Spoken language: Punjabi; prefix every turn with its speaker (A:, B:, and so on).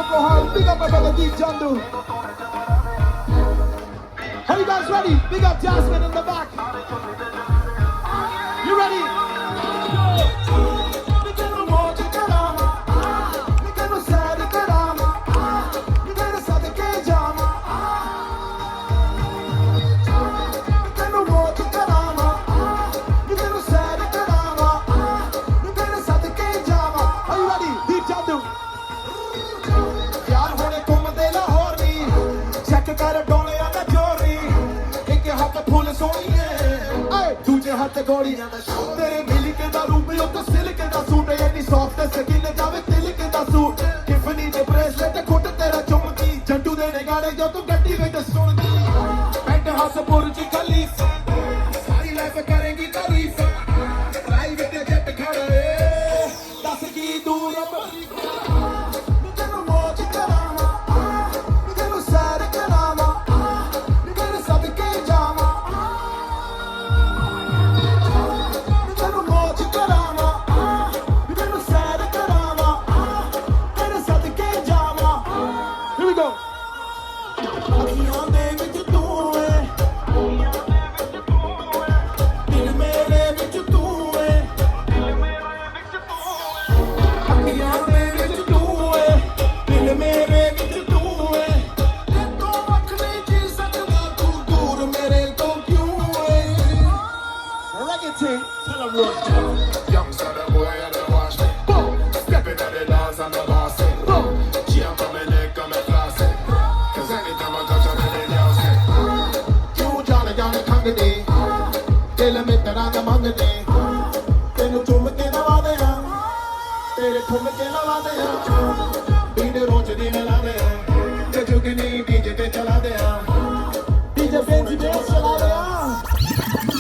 A: alcohol. Big up my brother Deep Jandu. Are you guys ready? Big up Jasmine in the back. You ready? ਹੱਥ ਗੋਲੀਆਂ ਦਾ ਸ਼ੂਟ ਤੇਰੇ ਮਿਲਕ ਦਾ ਰੂਪ ਉਹ ਸਿਲਕ ਦਾ ਸੂਟ ਐਨੀ ਸੌਫਟ ਸਕਿਨ ਜਾਵੇ ਤਿਲਕ ਦਾ ਸੂਟ ਟਿਫਨੀ ਦੇ ਬ੍ਰੇਸਲੇਟ ਖੁੱਟ ਤੇਰਾ ਚੁੰਮਦੀ ਜੱਟੂ ਦੇ ਨੇ ਗਾਣੇ ਜੋ ਤੂੰ ਗੱਡੀ ਵਿੱਚ ਸੁਣਦੀ ਪੈਂਟ ਹਾਸ ਬੁਰਜ ਖਲੀਫਾ ਸਾਰੀ ਲਾਈਫ ਕਰੇਗੀ ਤਾਰੀਫ ਪ੍ਰਾਈਵੇਟ ਜੱਟ ਖੜਾ ਏ ਦੱਸ ਕੀ ਦੂਰ ਤੈਨੂੰ ਮੌਜ ਕਰਾਵਾਂ ਤੈਨੂੰ ਸੈਰ ਕਰਾਵਾਂ ਤੈਨੂੰ ਸਦਕੇ ਜਾਵਾਂ ਤੈਨੂੰ ਚੁੰਮ ਕੇ ਦਵਾ ਦਿਆਂ ਤੇਰੇ ਠੁਮਕੇ